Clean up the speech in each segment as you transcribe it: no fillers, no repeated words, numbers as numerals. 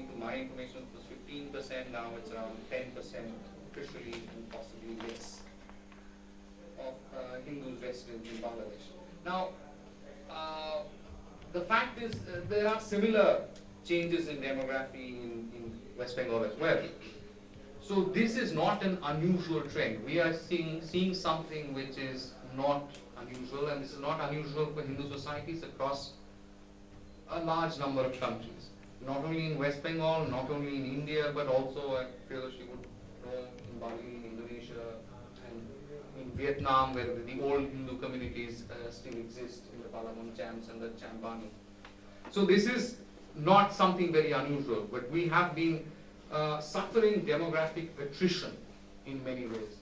to my information, it was 15%, now it's around 10% officially and possibly less of Hindus resident in Bangladesh. Now, the fact is there are similar changes in demography in West Bengal as well. So this is not an unusual trend. We are seeing something which is not unusual, and this is not unusual for Hindu societies across a large number of countries. Not only in West Bengal, not only in India, but also, I feel she would know, in Bali, in Indonesia, and in Vietnam, where the old Hindu communities still exist in the Palamon Chams and the Chambani. So this is not something very unusual, but we have been suffering demographic attrition in many ways.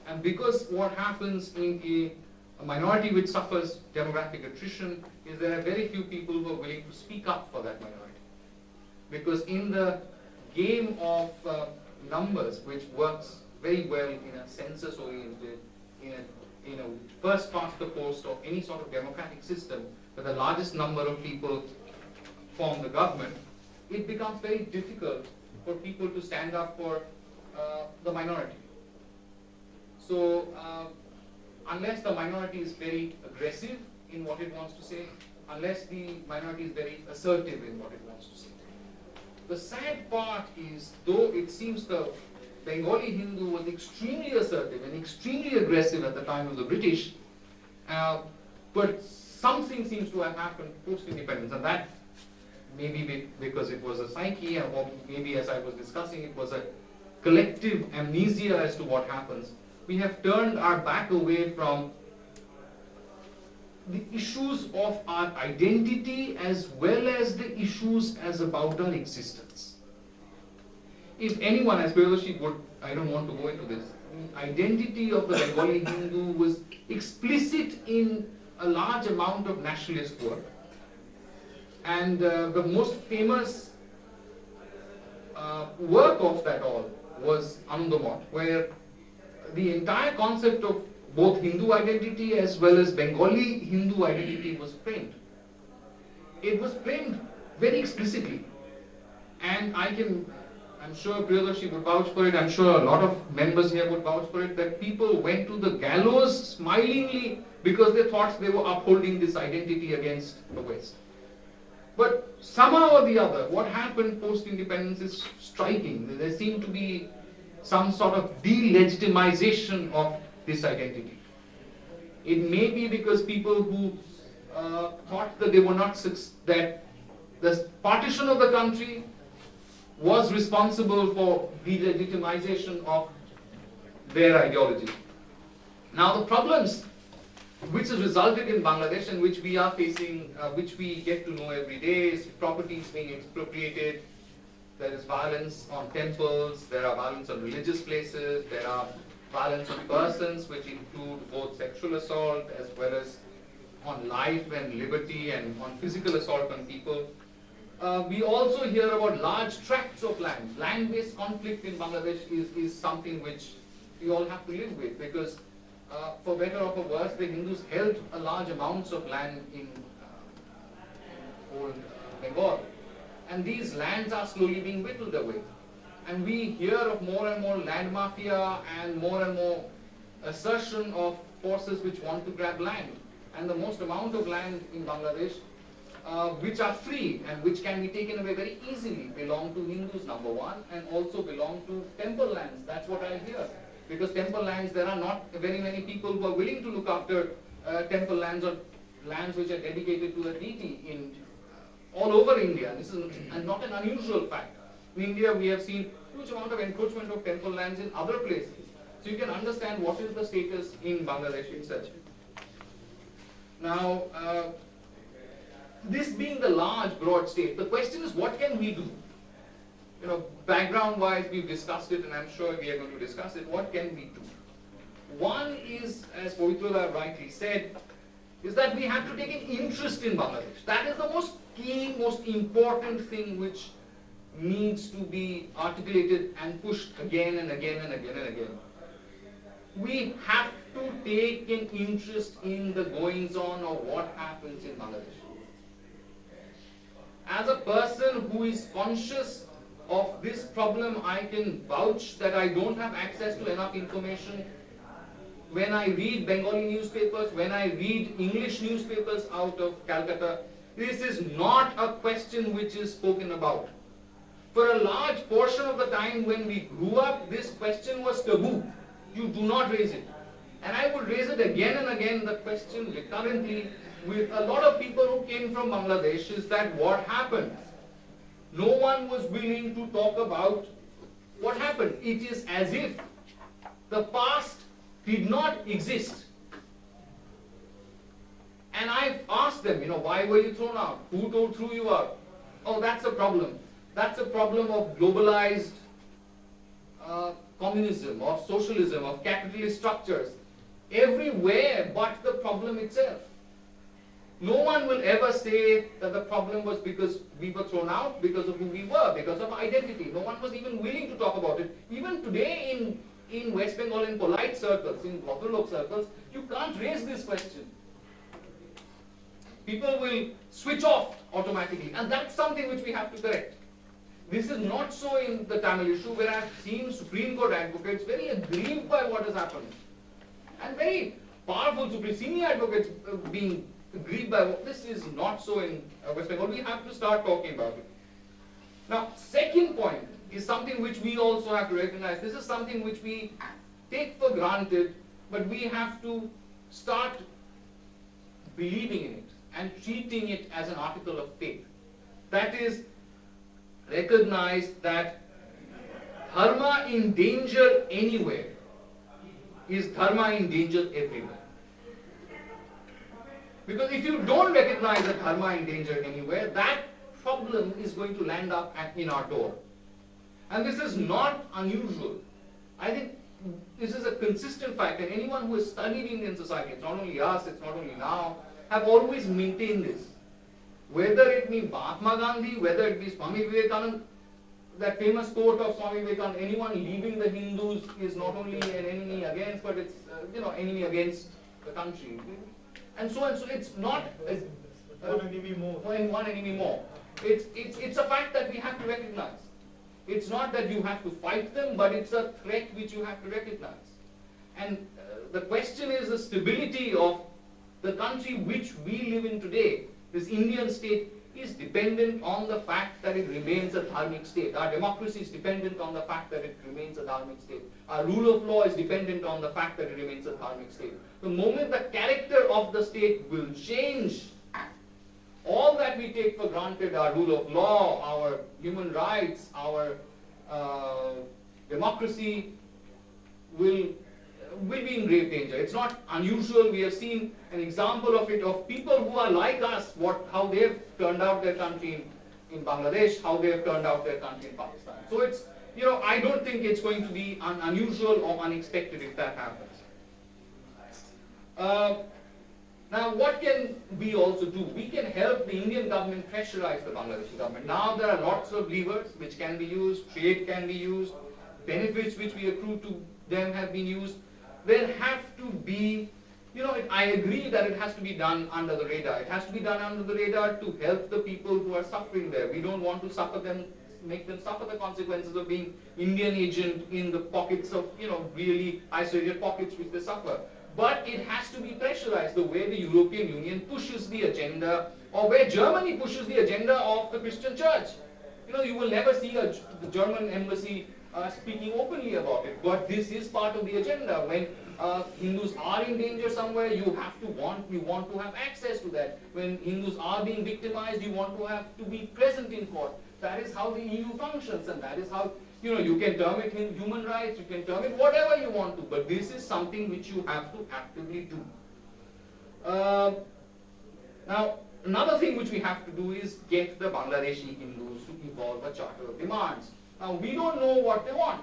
And because what happens in a minority which suffers demographic attrition is there are very few people who are willing to speak up for that minority. Because in the game of numbers, which works very well in a census-oriented, in a first past the post of any sort of democratic system, where the largest number of people form the government, it becomes very difficult for people to stand up for the minority. So unless the minority is very aggressive in what it wants to say, unless the minority is very assertive in what it wants to say. The sad part is, though it seems the Bengali Hindu was extremely assertive and extremely aggressive at the time of the British, but something seems to have happened post-independence, and that maybe because it was a psyche, or maybe, as I was discussing, it was a collective amnesia as to what happens. We have turned our back away from the issues of our identity as well as the issues as about our existence. If anyone, as Priyadarshi would, I don't want to go into this, the identity of the Bengali Hindu was explicit in a large amount of nationalist work. And the most famous work of that all was Anandamath, where the entire concept of both Hindu identity as well as Bengali Hindu identity was framed. It was framed very explicitly. And I'm sure Priyadarshi would vouch for it, I'm sure a lot of members here would vouch for it, that people went to the gallows smilingly because they thought they were upholding this identity against the West. But somehow or the other, what happened post-independence is striking. There seemed to be some sort of delegitimization of this identity. It may be because people who thought that they were not, that the partition of the country was responsible for delegitimization of their ideology. Now the problems which has resulted in Bangladesh and which we are facing, which we get to know every day, is properties being expropriated, there is violence on temples, there are violence on religious places, there are violence on persons, which include both sexual assault as well as on life and liberty and on physical assault on people. We also hear about large tracts of land. Land-based conflict in Bangladesh is something which we all have to live with, because for better or for worse, the Hindus held a large amounts of land in old Bengal. And these lands are slowly being whittled away. And we hear of more and more land mafia and more assertion of forces which want to grab land. And the most amount of land in Bangladesh which are free and which can be taken away very easily belong to Hindus, number one, and also belong to temple lands. That's what I hear. Because temple lands, there are not very many people who are willing to look after temple lands or lands which are dedicated to the deity in all over India. This is not an unusual fact. In India, we have seen huge amount of encroachment of temple lands in other places. So you can understand what is the status in Bangladesh itself. Now, this being the large, broad state, the question is, what can we do? You know, background-wise, we've discussed it, and I'm sure we are going to discuss it. What can we do? One is, as Povitra rightly said, is that we have to take an interest in Bangladesh. That is the most key, most important thing which needs to be articulated and pushed again and again and again and again. We have to take an interest in the goings-on of what happens in Bangladesh. As a person who is conscious of this problem, I can vouch that I don't have access to enough information. When I read Bengali newspapers, when I read English newspapers out of Calcutta, this is not a question which is spoken about. For a large portion of the time when we grew up, this question was taboo. You do not raise it. And I would raise it again and again, the question recurrently with a lot of people who came from Bangladesh is that what happened? No one was willing to talk about what happened. It is as if the past did not exist. And I've asked them, why were you thrown out? Who threw you out? Oh, that's a problem. That's a problem of globalized communism, of socialism, of capitalist structures. Everywhere but the problem itself. No one will ever say that the problem was because we were thrown out, because of who we were, because of identity. No one was even willing to talk about it. Even today in West Bengal, in polite circles, in Bhadralok circles, you can't raise this question. People will switch off automatically, and that's something which we have to correct. This is not so in the Tamil issue, where I've seen Supreme Court advocates very aggrieved by what has happened, and very powerful senior advocates being aggrieved by what. This is not so in West Bengal. We have to start talking about it. Now, second point is something which we also have to recognize. This is something which we take for granted, but we have to start believing in it and treating it as an article of faith. That is, recognize that dharma in danger anywhere is dharma in danger everywhere. Because if you don't recognize that dharma in danger anywhere, that problem is going to land up in our door. And this is not unusual. I think this is a consistent fact, and anyone who has studied Indian society, it's not only us, it's not only now, have always maintained this. Whether it be Mahatma Gandhi, whether it be Swami Vivekananda, that famous quote of Swami Vivekananda, anyone leaving the Hindus is not only an enemy against, but it's enemy against the country. And so it's not one enemy more. One enemy more. It's a fact that we have to recognize. It's not that you have to fight them, but it's a threat which you have to recognize. And the question is the stability of the country which we live in today. This Indian state is dependent on the fact that it remains a dharmic state. Our democracy is dependent on the fact that it remains a dharmic state. Our rule of law is dependent on the fact that it remains a dharmic state. The moment the character of the state will change, all that we take for granted, our rule of law, our human rights, our democracy, will be in grave danger. It's not unusual. We have seen an example of it, of people who are like us, how they've turned out their country in Bangladesh, how they've turned out their country in Pakistan. So it's, I don't think it's going to be unusual or unexpected if that happens. Now, what can we also do? We can help the Indian government pressurize the Bangladeshi government. Now there are lots of levers which can be used, trade can be used, benefits which we accrue to them have been used. There have to be, I agree that it has to be done under the radar. It has to be done under the radar to help the people who are suffering there. We don't want to make them suffer the consequences of being Indian agent in the pockets of, really isolated pockets which they suffer. But it has to be pressurized the way the European Union pushes the agenda, or where Germany pushes the agenda of the Christian church. You will never see the German embassy speaking openly about it, but this is part of the agenda. When Hindus are in danger somewhere, you want to have access to that. When Hindus are being victimized, you want to have to be present in court. That is how the EU functions, and that is how, you can term it in human rights, you can term it whatever you want to, but this is something which you have to actively do. Now, another thing which we have to do is get the Bangladeshi Hindus to evolve a charter of demands. Now, we don't know what they want.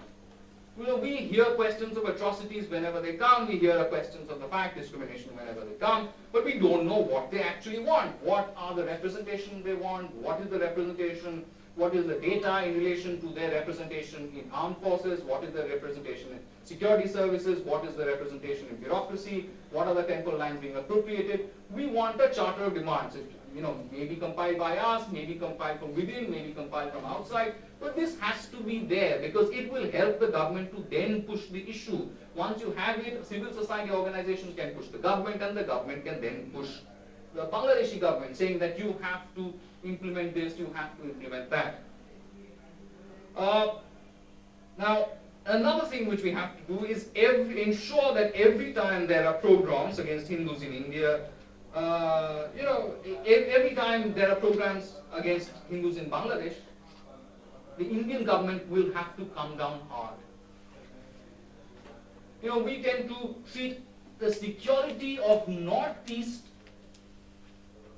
We hear questions of atrocities whenever they come, we hear questions of the fact discrimination whenever they come, but we don't know what they actually want. What are the representations they want? What is the representation? What is the data in relation to their representation in armed forces? What is their representation in security services? What is the representation in bureaucracy? What are the temporal lines being appropriated? We want a charter of demands. maybe compiled by us, maybe compiled from within, maybe compiled from outside, but this has to be there because it will help the government to then push the issue. Once you have it, civil society organizations can push the government and the government can then push the Bangladeshi government saying that you have to implement this, you have to implement that. Now, another thing which we have to do is ensure that every time there are pogroms against Hindus in India, every time there are programs against Hindus in Bangladesh, the Indian government will have to come down hard. We tend to treat the security of Northeast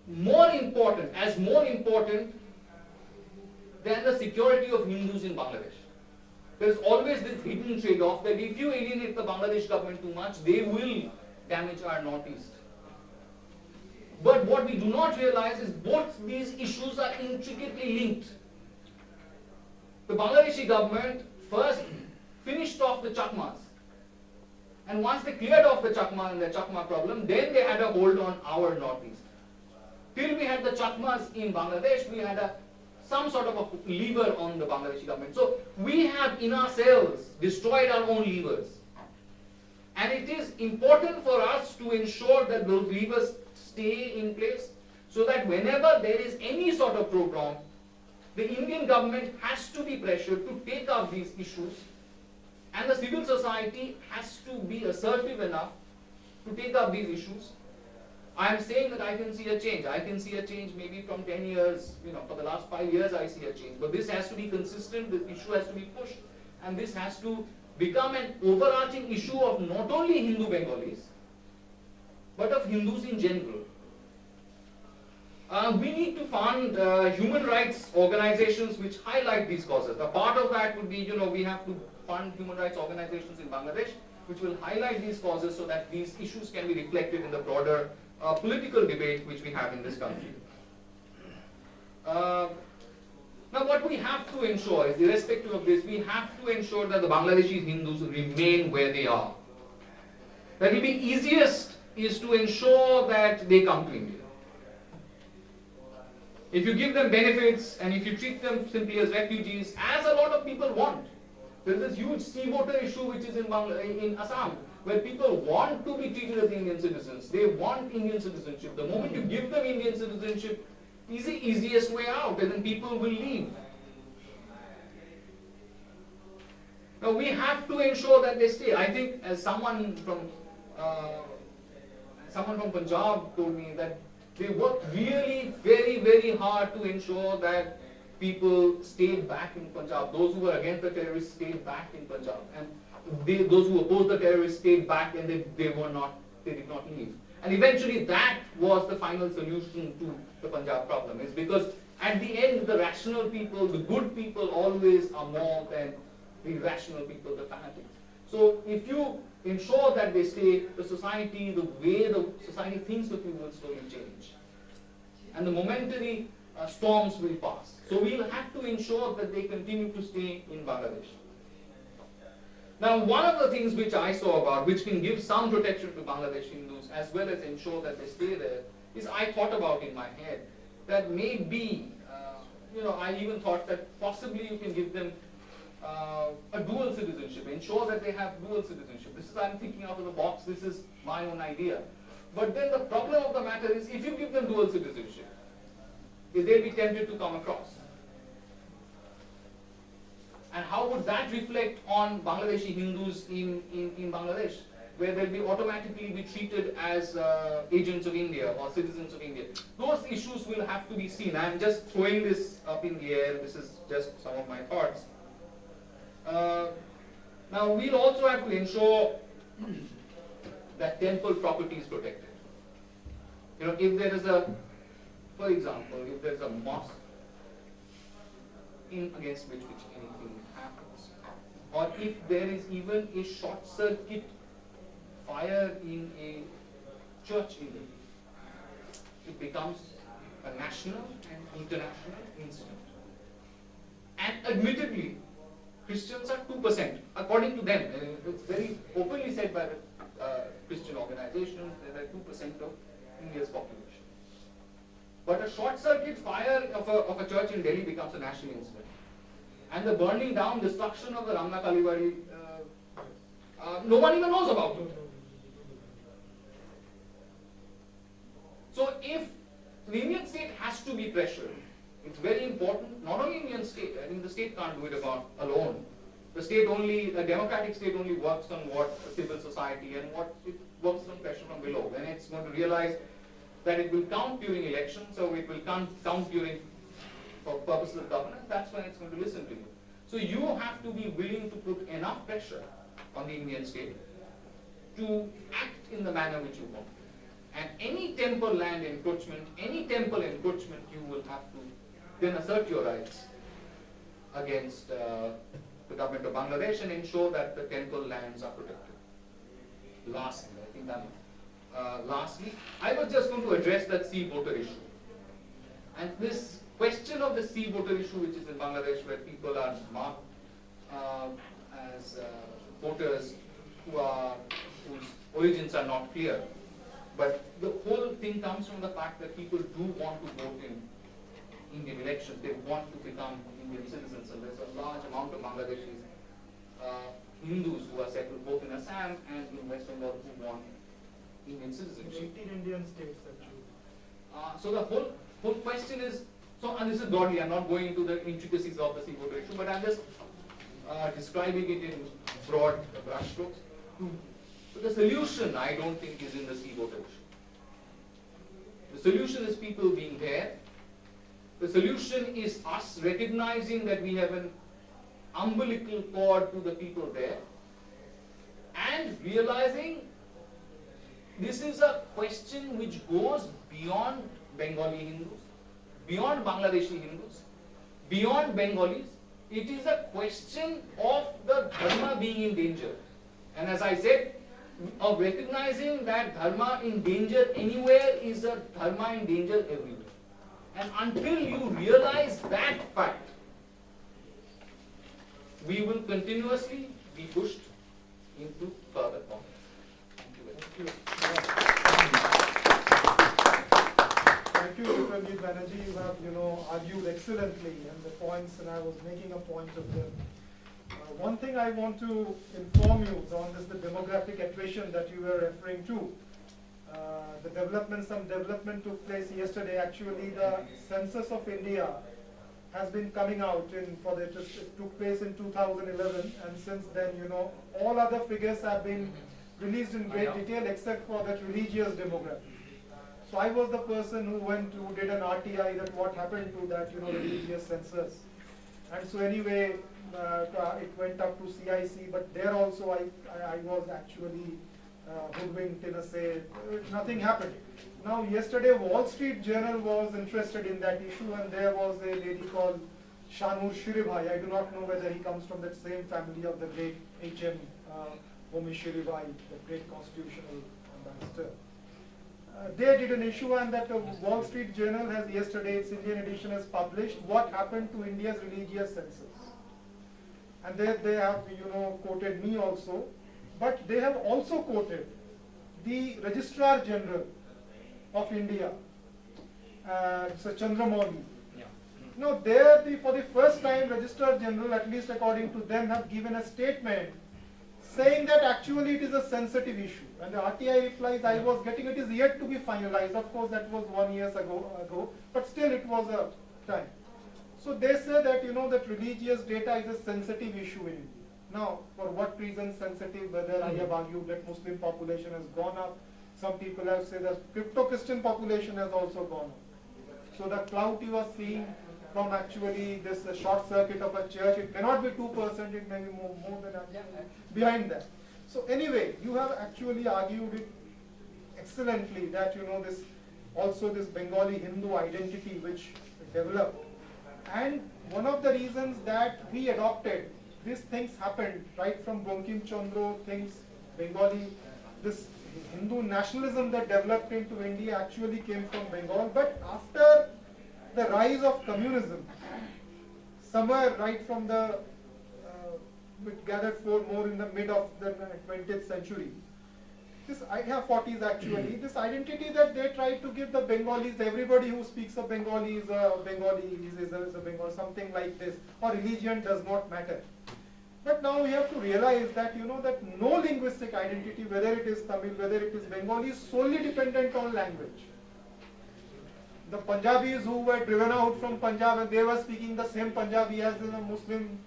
more important than the security of Hindus in Bangladesh. There is always this hidden trade-off that if you alienate the Bangladesh government too much, they will damage our Northeast. But what we do not realize is both these issues are intricately linked. The Bangladeshi government first finished off the Chakmas. And once they cleared off the Chakma and the Chakma problem, then they had a hold on our Northeast. Till we had the Chakmas in Bangladesh, we had some sort of a lever on the Bangladeshi government. So we have in ourselves destroyed our own levers. And it is important for us to ensure that those levers stay in place so that whenever there is any sort of program, the Indian government has to be pressured to take up these issues, and the civil society has to be assertive enough to take up these issues. I am saying that I can see a change. I can see a change maybe from 10 years, for the last 5 years I see a change. But this has to be consistent, this issue has to be pushed, and this has to become an overarching issue of not only Hindu Bengalis, but of Hindus in general. We need to fund human rights organizations which highlight these causes. A part of that would be, we have to fund human rights organizations in Bangladesh which will highlight these causes so that these issues can be reflected in the broader political debate which we have in this country. Now what we have to ensure is, irrespective of this, we have to ensure that the Bangladeshi Hindus remain where they are. That will be easiest is to ensure that they come to India. If you give them benefits and if you treat them simply as refugees, as a lot of people want, there is this huge sea voter issue which is in Assam, where people want to be treated as Indian citizens. They want Indian citizenship. The moment you give them Indian citizenship, is the easiest way out, and then people will leave. Now we have to ensure that they stay. I think, as someone from Punjab told me, that they work really very, very hard to ensure that people stayed back in Punjab. Those who were against the terrorists stayed back in Punjab, and those who opposed the terrorists stayed back, and they did not leave. And eventually that was the final solution to the Punjab problem, is because at the end the rational people, the good people always are more than the irrational people, the fanatics. So if you ensure that they stay, the society, the way the society thinks of you will slowly change. And the momentary storms will pass. So we'll have to ensure that they continue to stay in Bangladesh. Now, one of the things which I saw about, which can give some protection to Bangladesh Hindus as well as ensure that they stay there, is I thought about in my head that maybe, I even thought that possibly you can give them a dual citizenship, ensure that they have dual citizenship. This is, I'm thinking out of the box, this is my own idea. But then the problem of the matter is, if you give them dual citizenship, is they'll be tempted to come across. And how would that reflect on Bangladeshi Hindus in Bangladesh, where they'll be automatically be treated as agents of India or citizens of India? Those issues will have to be seen. I'm just throwing this up in the air. This is just some of my thoughts. Now we'll also have to ensure that temple property is protected. If there is for example, if there is a mosque against which anything happens, or if there is even a short circuit fire in a church in India, it becomes a national and international incident. And admittedly, Christians are 2%, according to them. It's very openly said by the Christian organizations that are 2% of India's population. But a short circuit fire of a church in Delhi becomes a national incident. And the burning down, destruction of the Ramna Kalibari, no one even knows about it. So if the Indian state has to be pressured, it's very important, not only Indian state, I mean the state can't do it alone. The state only, the democratic state only works on what civil society and what it works on pressure from below. When it's going to realize that it will count during elections, so it will count during for purposes of governance, that's when it's going to listen to you. So you have to be willing to put enough pressure on the Indian state to act in the manner which you want. And any temple land encroachment, any temple encroachment, you will have to then assert your rights against the government of Bangladesh and ensure that the temple lands are protected. Lastly, I was just going to address that sea voter issue. And this question of the sea voter issue, which is in Bangladesh, where people are marked as voters whose origins are not clear. But the whole thing comes from the fact that people do want to vote in Indian elections. They want to become Indian citizens. And there's a large amount of Bangladeshis, Hindus who are settled both in Assam and in West Bengal who want Indian citizenship. 18 Indian states actually. So the whole question is, and this is broadly, I'm not going into the intricacies of the sea voter issue, but I'm just describing it in broad brushstrokes. So the solution, I don't think, is in the sea voter issue. The solution is people being there. The solution is us recognizing that we have an umbilical cord to the people there and realizing this is a question which goes beyond Bengali Hindus, beyond Bangladeshi Hindus, beyond Bengalis. It is a question of the dharma being in danger. And as I said, of recognizing that dharma in danger anywhere is a dharma in danger everywhere. And until you realize that fact, we will continuously be pushed into further conflict. Thank you very much. Thank you, Vikramjit Banerjee. You have, argued excellently, and the points, and I was making a point of them. One thing I want to inform you on is the demographic attrition that you were referring to. Some development took place yesterday. Actually, the census of India has been coming out it took place in 2011, and since then, all other figures have been released in great detail except for that religious demography. So I was the person who did an RTI that what happened to that, religious census. And so anyway, it went up to CIC, but there also I was actually hoodwinked in a say, nothing happened. Now yesterday Wall Street Journal was interested in that issue, and there was a lady called Shanur Shiribhai. I do not know whether he comes from that same family of the great H.M. Homi Shiribhai, the great constitutional ambassador. They did an issue, and that Wall Street Journal has yesterday, its Indian edition, has published what happened to India's religious census. And they have, quoted me also, but they have also quoted the Registrar General of India, Sir Chandramouli. Yeah. No, for the first time, Registrar General, at least according to them, have given a statement saying that actually it is a sensitive issue. And the RTI replies, I was getting it is yet to be finalized. Of course, that was 1 year ago, but still it was a time. So they say that, that religious data is a sensitive issue in India. Now, for what reason sensitive? Whether I have argued that Muslim population has gone up. Some people have said that crypto-Christian population has also gone up. So the clout you are seeing from actually this short circuit of a church, it cannot be 2%, it may be more than behind that. So anyway, you have actually argued it excellently that, this Bengali Hindu identity which developed. And one of the reasons that we adopted, these things happened right from Bankim Chandra, Bengali, this Hindu nationalism that developed into India actually came from Bengal. But after the rise of communism, somewhere right from it gathered more in the mid of the 20th century, this I have 40s actually, this identity that they try to give the Bengalis, everybody who speaks a Bengali is a Bengali, is a Bengali, something like this, or religion does not matter. But now we have to realize that, you know, that no linguistic identity, whether it is Tamil, whether it is Bengali, is solely dependent on language. The Punjabis who were driven out from Punjab, and they were speaking the same Punjabi as the Muslim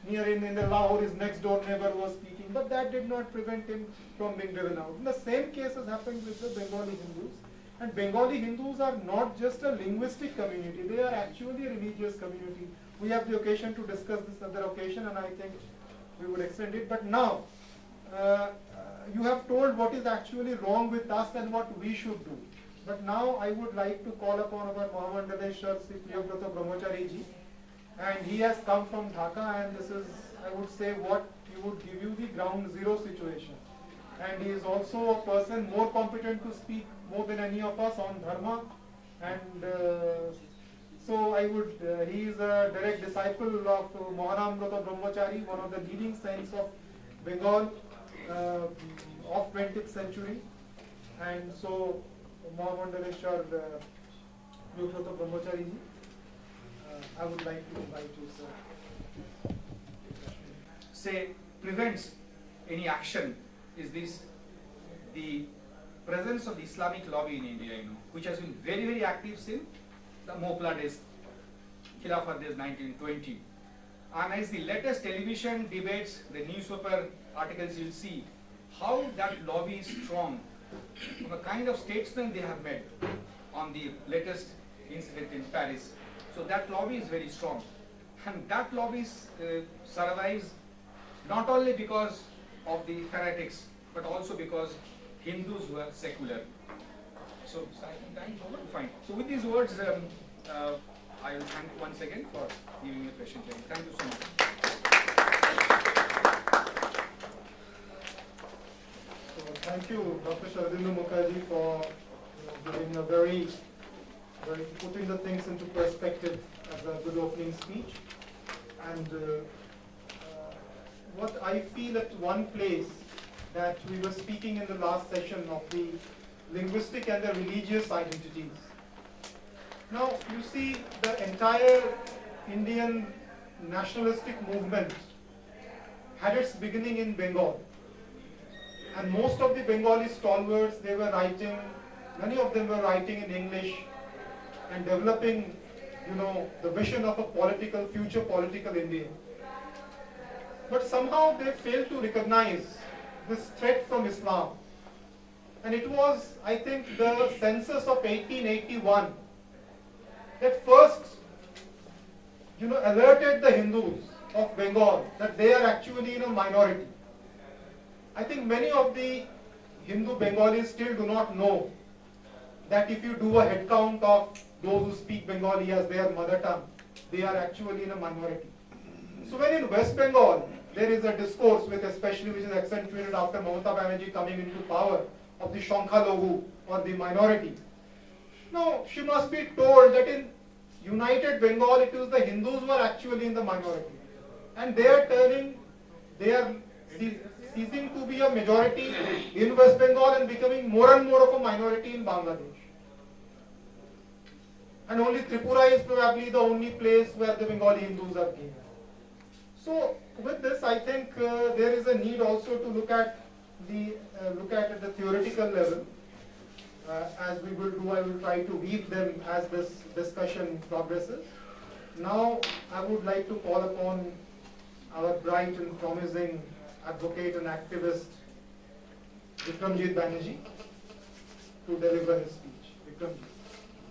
near in the Lahore, his next door neighbor was speaking, but that did not prevent him from being driven out. And the same case has happened with the Bengali Hindus. And Bengali Hindus are not just a linguistic community, they are actually a religious community. We have the occasion to discuss this other occasion, and I think we would extend it. But now, you have told what is actually wrong with us and what we should do. But now I would like to call upon our Mahamandaleshwar Sri Priyabrata Brahmachari ji, and he has come from Dhaka, and this is, I would say, what he would give you the ground zero situation. And he is also a person more competent to speak more than any of us on dharma, and so I would, he is a direct disciple of Mahanamrata Brahmachari, one of the leading saints of Bengal of 20th century. And so Mahamandaleshwar Priyabrata Brahmachari ji, I would like to invite you, sir. Say, prevents any action is this, the presence of the Islamic lobby in India, you know, which has been very, very active since the Mopla days, Khilafat days 1920. And as the latest television debates, the newspaper articles, you'll see how that lobby is strong, from the kind of statesmen they have made on the latest incident in Paris. So that lobby is very strong. And that lobby survives not only because of the fanatics, but also because Hindus were secular. So, fine. So with these words, I will thank you once again for giving me a question. Thank you so much. So thank you, Dr. Sharadindu Mukherjee, for giving a very putting the things into perspective as a good opening speech. And what I feel at one place that we were speaking in the last session of the linguistic and the religious identities. Now you see the entire Indian nationalistic movement had its beginning in Bengal. And most of the Bengali stalwarts, they were writing, many of them were writing in English and developing, you know, the vision of a future political India. But somehow they failed to recognize this threat from Islam. And it was, I think, the census of 1881 that first, you know, alerted the Hindus of Bengal that they are actually in a minority. I think many of the Hindu Bengalis still do not know that if you do a head count of those who speak Bengali as their mother tongue, they are actually in a minority. So when in West Bengal, there is a discourse which is accentuated after Mamata Banerjee coming into power, of the Shankha-Laghu, or the minority. Now, she must be told that in United Bengal, it is the Hindus who are actually in the minority. And they are ceasing to be a majority in West Bengal and becoming more and more of a minority in Bangladesh. And only Tripura is probably the only place where the Bengali Hindus are gained. So with this, I think there is a need also to look at the theoretical level. As we will do, I will try to weave them as this discussion progresses. Now, I would like to call upon our bright and promising advocate and activist, Vikramjit Banerjee, to deliver his speech. Vikramjit.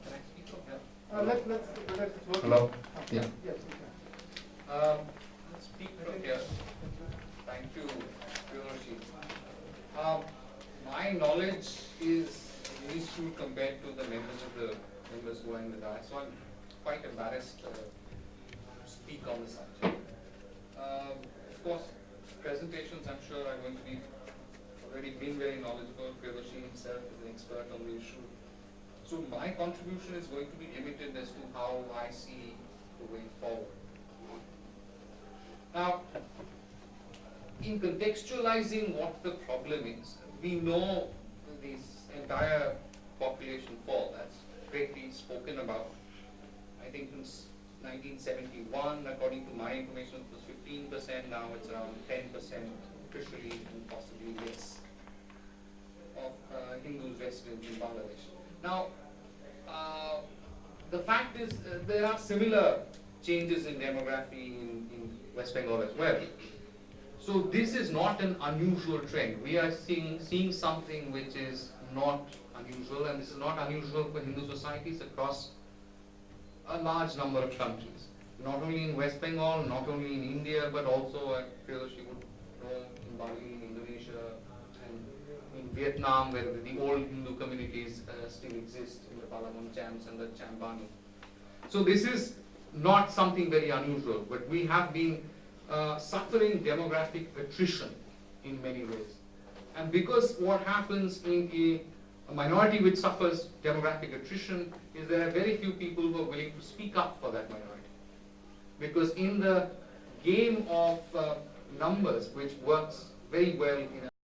Can I speak from here? Let's work. Hello? Yeah. Yes, we can. Let's speak from here. Thank you, Priyabrata. My knowledge is minuscule compared to the members who are in the dais, so I'm quite embarrassed to speak on the subject. Of course, presentations I'm sure are going to be already been very knowledgeable. Priyabrata himself is an expert on the issue. So my contribution is going to be limited as to how I see the way forward. Now, in contextualizing what the problem is, we know this entire population fall, that's greatly spoken about. I think since 1971, according to my information, it was 15%, now it's around 10% officially and possibly less of Hindus resident in Bangladesh. Now, the fact is there are similar changes in demography in West Bengal as well. So this is not an unusual trend. We are seeing something which is not unusual, and this is not unusual for Hindu societies across a large number of countries. Not only in West Bengal, not only in India, but also, I feel she would know, in Bali, in Indonesia, and in Vietnam, where the old Hindu communities still exist, in the Palamon Chams and the Chambani. So this is not something very unusual, but we have been suffering demographic attrition in many ways. And because what happens in a minority which suffers demographic attrition is there are very few people who are willing to speak up for that minority. Because in the game of numbers, which works very well in